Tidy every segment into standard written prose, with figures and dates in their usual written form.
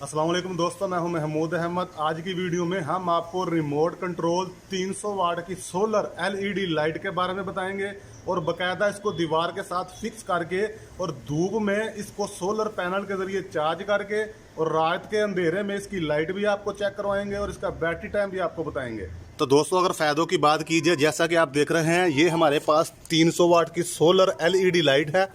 अस्सलाम वालेकुम दोस्तों, मैं हूं महमूद अहमद। आज की वीडियो में हम आपको रिमोट कंट्रोल 300 वाट की सोलर एलईडी लाइट के बारे में बताएंगे और बकायदा इसको दीवार के साथ फिक्स करके और धूप में इसको सोलर पैनल के ज़रिए चार्ज करके और रात के अंधेरे में इसकी लाइट भी आपको चेक करवाएंगे और इसका बैटरी टाइम भी आपको बताएंगे। तो दोस्तों, अगर फ़ायदों की बात की जाए, जैसा कि आप देख रहे हैं, ये हमारे पास 300 वाट की सोलर एलईडी लाइट है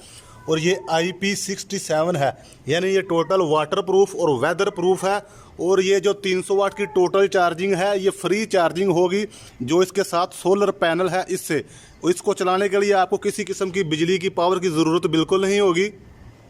और ये IP67 है, यानी ये टोटल वाटर प्रूफ और वेदर प्रूफ है। और ये जो 300 वाट की टोटल चार्जिंग है, ये फ्री चार्जिंग होगी जो इसके साथ सोलर पैनल है इससे। इसको चलाने के लिए आपको किसी किस्म की बिजली की पावर की ज़रूरत बिल्कुल नहीं होगी।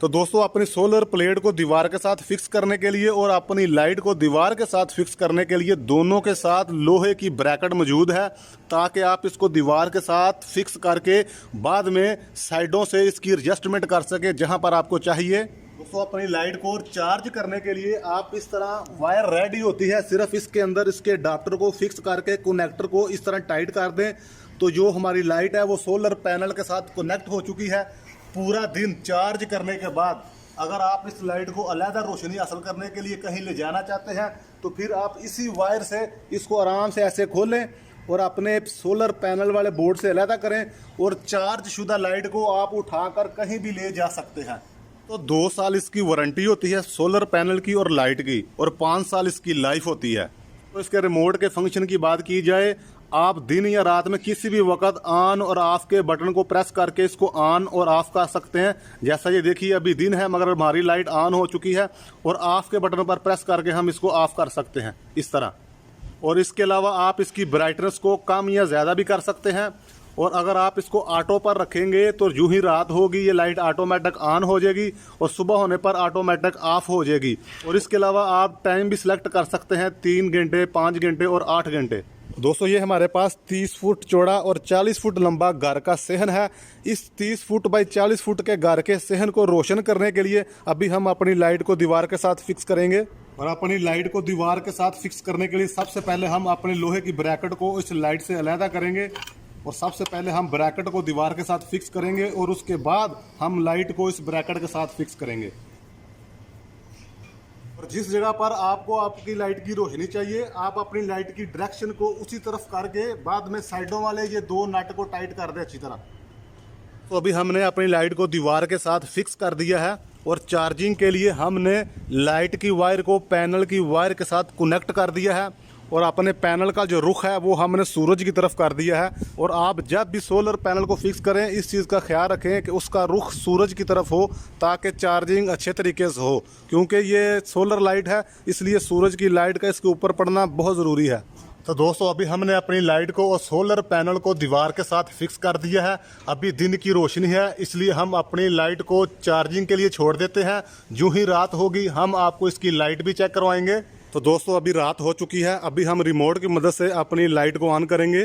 तो दोस्तों, अपनी सोलर प्लेट को दीवार के साथ फिक्स करने के लिए और अपनी लाइट को दीवार के साथ फिक्स करने के लिए दोनों के साथ लोहे की ब्रैकेट मौजूद है, ताकि आप इसको दीवार के साथ फिक्स करके बाद में साइडों से इसकी एडजस्टमेंट कर सके जहां पर आपको चाहिए। दोस्तों, अपनी लाइट को चार्ज करने के लिए आप इस तरह वायर रेडी होती है, सिर्फ इसके अंदर इसके अडाप्टर को फिक्स करके कनेक्टर को इस तरह टाइट कर दें तो जो हमारी लाइट है वो सोलर पैनल के साथ कनेक्ट हो चुकी है। पूरा दिन चार्ज करने के बाद अगर आप इस लाइट को अलग रोशनी हासिल करने के लिए कहीं ले जाना चाहते हैं तो फिर आप इसी वायर से इसको आराम से ऐसे खोलें और अपने सोलर पैनल वाले बोर्ड से अलग करें और चार्ज शुदा लाइट को आप उठाकर कहीं भी ले जा सकते हैं। तो 2 साल इसकी वारंटी होती है सोलर पैनल की और लाइट की, और 5 साल इसकी लाइफ होती है। तो इसके रिमोट के फंक्शन की बात की जाए, आप दिन या रात में किसी भी वक्त ऑन और ऑफ के बटन को प्रेस करके इसको ऑन और ऑफ कर सकते हैं। जैसा ये देखिए, अभी दिन है मगर हमारी लाइट ऑन हो चुकी है और ऑफ के बटन पर प्रेस करके हम इसको ऑफ कर सकते हैं इस तरह। और इसके अलावा आप इसकी ब्राइटनेस को कम या ज़्यादा भी कर सकते हैं। और अगर आप इसको ऑटो पर रखेंगे तो यूं ही रात होगी ये लाइट ऑटोमेटिक ऑन हो जाएगी और सुबह होने पर ऑटोमेटिक ऑफ हो जाएगी। और इसके अलावा आप टाइम भी सिलेक्ट कर सकते हैं, 3 घंटे, 5 घंटे और 8 घंटे। दोस्तों, ये हमारे पास 30 फुट चौड़ा और 40 फुट लंबा घर का सहन है। इस 30 फुट बाई 40 फुट के घर के सहन को रोशन करने के लिए अभी हम अपनी लाइट को दीवार के साथ फिक्स करेंगे। और अपनी लाइट को दीवार के साथ फिक्स करने के लिए सबसे पहले हम अपने लोहे की ब्रैकेट को इस लाइट से अलग करेंगे और सबसे पहले हम ब्रैकेट को दीवार के साथ फिक्स करेंगे और उसके बाद हम लाइट को इस ब्रैकेट के साथ फिक्स करेंगे। और जिस जगह पर आपको आपकी लाइट की रोशनी चाहिए, आप अपनी लाइट की डायरेक्शन को उसी तरफ करके बाद में साइडों वाले ये 2 नट को टाइट कर दें अच्छी तरह। तो अभी हमने अपनी लाइट को दीवार के साथ फिक्स कर दिया है और चार्जिंग के लिए हमने लाइट की वायर को पैनल की वायर के साथ कनेक्ट कर दिया है और अपने पैनल का जो रुख है वो हमने सूरज की तरफ कर दिया है। और आप जब भी सोलर पैनल को फिक्स करें, इस चीज़ का ख्याल रखें कि उसका रुख सूरज की तरफ हो ताकि चार्जिंग अच्छे तरीके से हो, क्योंकि ये सोलर लाइट है इसलिए सूरज की लाइट का इसके ऊपर पड़ना बहुत ज़रूरी है। तो दोस्तों, अभी हमने अपनी लाइट को और सोलर पैनल को दीवार के साथ फिक्स कर दिया है। अभी दिन की रोशनी है इसलिए हम अपनी लाइट को चार्जिंग के लिए छोड़ देते हैं। जो ही रात होगी हम आपको इसकी लाइट भी चेक करवाएंगे। तो दोस्तों, अभी रात हो चुकी है। अभी हम रिमोट की मदद से अपनी लाइट को ऑन करेंगे।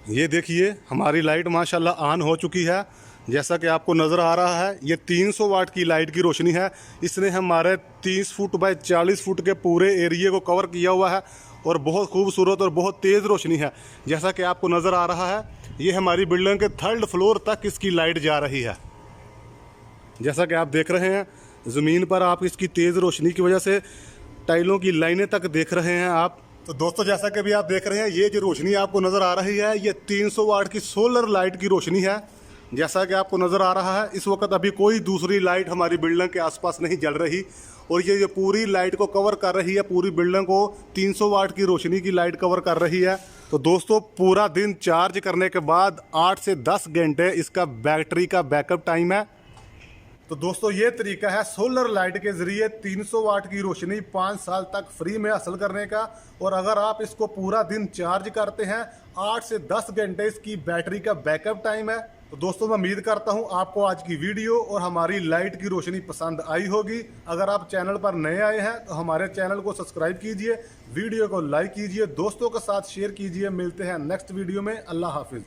ये देखिए, हमारी लाइट माशाल्लाह ऑन हो चुकी है। जैसा कि आपको नज़र आ रहा है, ये 300 वाट की लाइट की रोशनी है। इसने हमारे 30 फुट बाई 40 फुट के पूरे एरिया को कवर किया हुआ है और बहुत खूबसूरत और बहुत तेज़ रोशनी है। जैसा कि आपको नज़र आ रहा है, ये हमारी बिल्डिंग के 3rd फ्लोर तक इसकी लाइट जा रही है। जैसा कि आप देख रहे हैं, ज़मीन पर आप इसकी तेज़ रोशनी की वजह से टाइलों की लाइनें तक देख रहे हैं आप। तो दोस्तों, जैसा कि अभी आप देख रहे हैं, ये जो रोशनी आपको नज़र आ रही है, ये 300 वाट की सोलर लाइट की रोशनी है। जैसा कि आपको नज़र आ रहा है, इस वक्त अभी कोई दूसरी लाइट हमारी बिल्डिंग के आसपास नहीं जल रही और ये जो पूरी लाइट को कवर कर रही है, पूरी बिल्डिंग को 300 वाट की रोशनी की लाइट कवर कर रही है। तो दोस्तों, पूरा दिन चार्ज करने के बाद 8 से 10 घंटे इसका बैटरी का बैकअप टाइम है। तो दोस्तों, ये तरीका है सोलर लाइट के ज़रिए 300 वाट की रोशनी 5 साल तक फ्री में हासिल करने का। और अगर आप इसको पूरा दिन चार्ज करते हैं, 8 से 10 घंटे इसकी बैटरी का बैकअप टाइम है। तो दोस्तों, मैं उम्मीद करता हूँ आपको आज की वीडियो और हमारी लाइट की रोशनी पसंद आई होगी। अगर आप चैनल पर नए आए हैं तो हमारे चैनल को सब्सक्राइब कीजिए, वीडियो को लाइक कीजिए, दोस्तों के साथ शेयर कीजिए। मिलते हैं नेक्स्ट वीडियो में। अल्लाह हाफिज़।